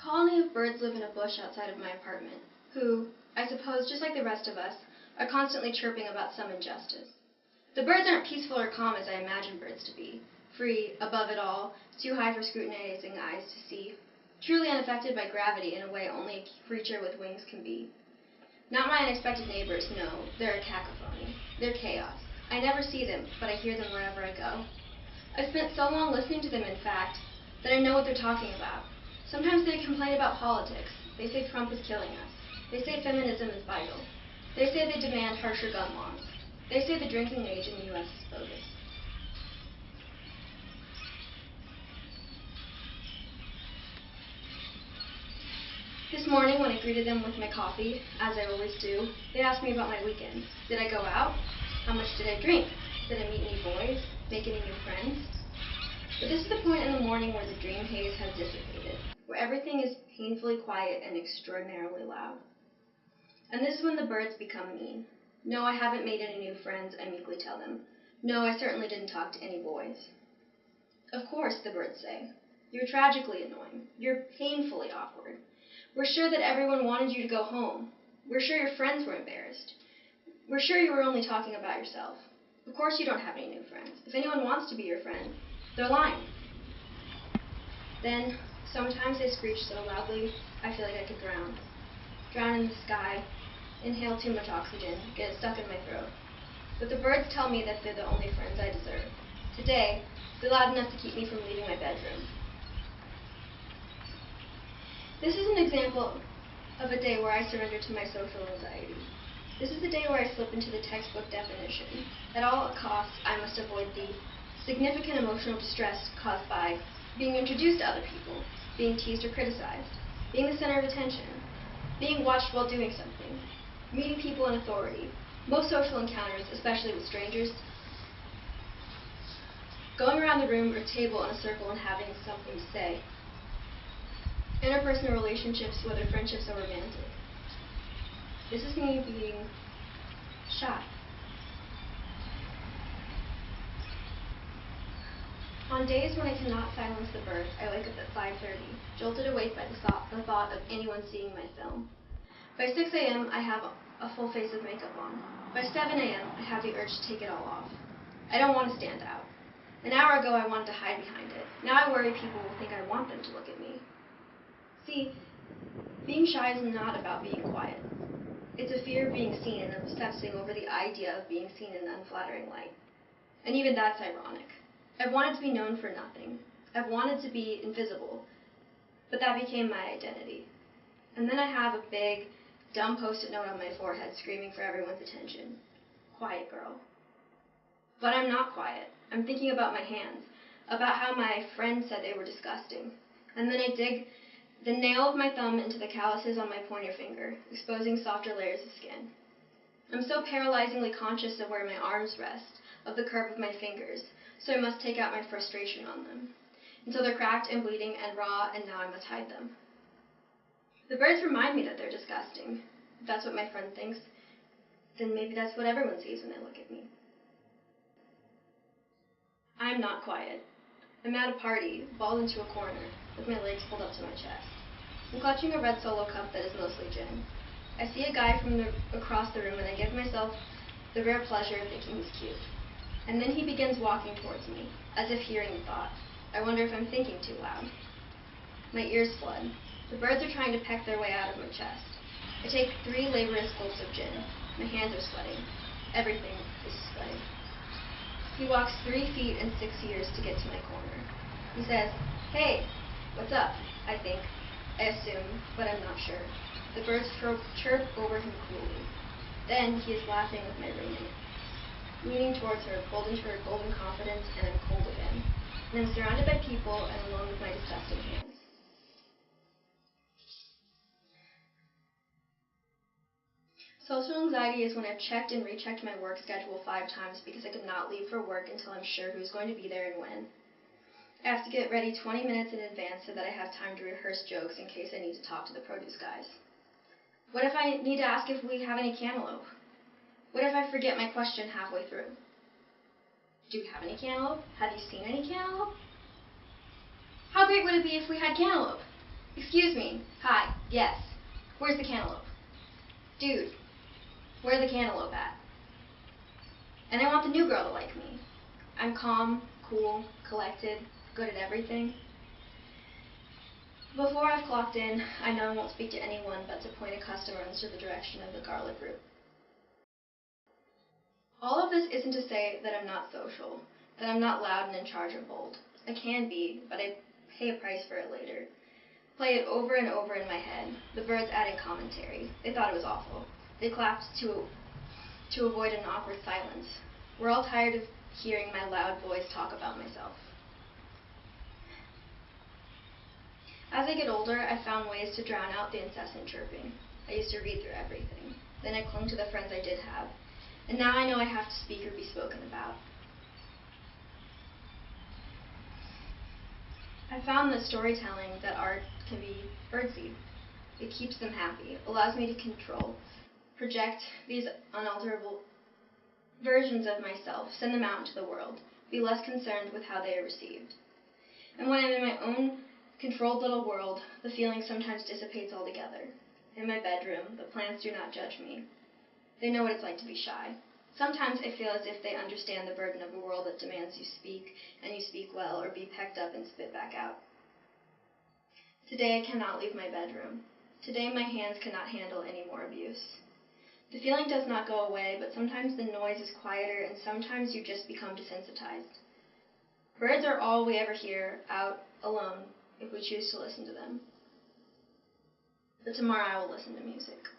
colony of birds live in a bush outside of my apartment, who, I suppose just like the rest of us, are constantly chirping about some injustice. The birds aren't peaceful or calm as I imagine birds to be, free, above it all, too high for scrutinizing eyes to see, truly unaffected by gravity in a way only a creature with wings can be. Not my unexpected neighbors, no, they're a cacophony. They're chaos. I never see them, but I hear them wherever I go. I've spent so long listening to them, in fact, that I know what they're talking about. Sometimes they complain about politics. They say Trump is killing us. They say feminism is vital. They say they demand harsher gun laws. They say the drinking age in the U.S. is bogus. This morning, when I greeted them with my coffee, as I always do, they asked me about my weekend. Did I go out? How much did I drink? Did I meet any boys? Make any new friends? But this is the point in the morning where the dream haze has dissipated, where everything is painfully quiet and extraordinarily loud. And this is when the birds become mean. No, I haven't made any new friends, I meekly tell them. No, I certainly didn't talk to any boys. Of course, the birds say. You're tragically annoying. You're painfully awkward. We're sure that everyone wanted you to go home. We're sure your friends were embarrassed. We're sure you were only talking about yourself. Of course you don't have any new friends. If anyone wants to be your friend, they're lying. Then, sometimes they screech so loudly, I feel like I could drown. Drown in the sky, inhale too much oxygen, get it stuck in my throat. But the birds tell me that they're the only friends I deserve. Today, they're loud enough to keep me from leaving my bedroom. This is an example of a day where I surrender to my social anxiety. This is the day where I slip into the textbook definition. At all costs, I must avoid the significant emotional distress caused by being introduced to other people, being teased or criticized, being the center of attention, being watched while doing something, meeting people in authority, most social encounters, especially with strangers, going around the room or table in a circle and having something to say, interpersonal relationships, whether friendships or romantic. This is me being shy. On days when I cannot silence the birds, I wake up at 5:30, jolted awake by the thought of anyone seeing my film. By 6 a.m., I have a full face of makeup on. By 7 a.m., I have the urge to take it all off. I don't want to stand out. An hour ago, I wanted to hide behind it. Now I worry people will think I want them to look at me. See, being shy is not about being quiet. It's a fear of being seen and obsessing over the idea of being seen in an unflattering light. And even that's ironic. I've wanted to be known for nothing. I've wanted to be invisible. But that became my identity. And then I have a big, dumb post-it note on my forehead screaming for everyone's attention. Quiet girl. But I'm not quiet. I'm thinking about my hands, about how my friend said they were disgusting. And then I dig the nail of my thumb into the calluses on my pointer finger, exposing softer layers of skin. I'm so paralyzingly conscious of where my arms rest, of the curve of my fingers, so I must take out my frustration on them, until they're cracked and bleeding and raw, and now I must hide them. The birds remind me that they're disgusting. If that's what my friend thinks, then maybe that's what everyone sees when they look at me. I'm not quiet. I'm at a party, balled into a corner, with my legs pulled up to my chest. I'm clutching a red Solo cup that is mostly gin. I see a guy from across the room, and I give myself the rare pleasure of thinking he's cute. And then he begins walking towards me, as if hearing the thought. I wonder if I'm thinking too loud. My ears flood. The birds are trying to peck their way out of my chest. I take 3 laborious gulps of gin. My hands are sweating. Everything is sweating. He walks 3 feet and 6 years to get to my corner. He says, "Hey, what's up?" I think. I assume, but I'm not sure. The birds chirp over him coolly. Then he is laughing with my roommate. Leaning towards her, pulled into her golden confidence, and I'm cold again. And I'm surrounded by people and alone with my disgusting hands. Social anxiety is when I've checked and rechecked my work schedule 5 times because I could not leave for work until I'm sure who's going to be there and when. I have to get ready 20 minutes in advance so that I have time to rehearse jokes in case I need to talk to the produce guys. What if I need to ask if we have any cantaloupe? What if I forget my question halfway through? Do we have any cantaloupe? Have you seen any cantaloupe? How great would it be if we had cantaloupe? Excuse me. Hi. Yes. Where's the cantaloupe? Dude, where's the cantaloupe at? And I want the new girl to like me. I'm calm, cool, collected, good at everything. Before I've clocked in, I know I won't speak to anyone but to point a customer into the direction of the garlic root. All of this isn't to say that I'm not social, that I'm not loud and in charge or bold. I can be, but I pay a price for it later. Play it over and over in my head, the birds adding commentary. They thought it was awful. They clapped to avoid an awkward silence. We're all tired of hearing my loud voice talk about myself. As I get older, I found ways to drown out the incessant chirping. I used to read through everything. Then I clung to the friends I did have. And now I know I have to speak or be spoken about. I found that storytelling, that art, can be birdseed. It keeps them happy, allows me to control, project these unalterable versions of myself, send them out into the world, be less concerned with how they are received. And when I'm in my own controlled little world, the feeling sometimes dissipates altogether. In my bedroom, the plants do not judge me. They know what it's like to be shy. Sometimes I feel as if they understand the burden of a world that demands you speak, and you speak well, or be pecked up and spit back out. Today I cannot leave my bedroom. Today my hands cannot handle any more abuse. The feeling does not go away, but sometimes the noise is quieter, and sometimes you just become desensitized. Birds are all we ever hear out alone if we choose to listen to them. But tomorrow I will listen to music.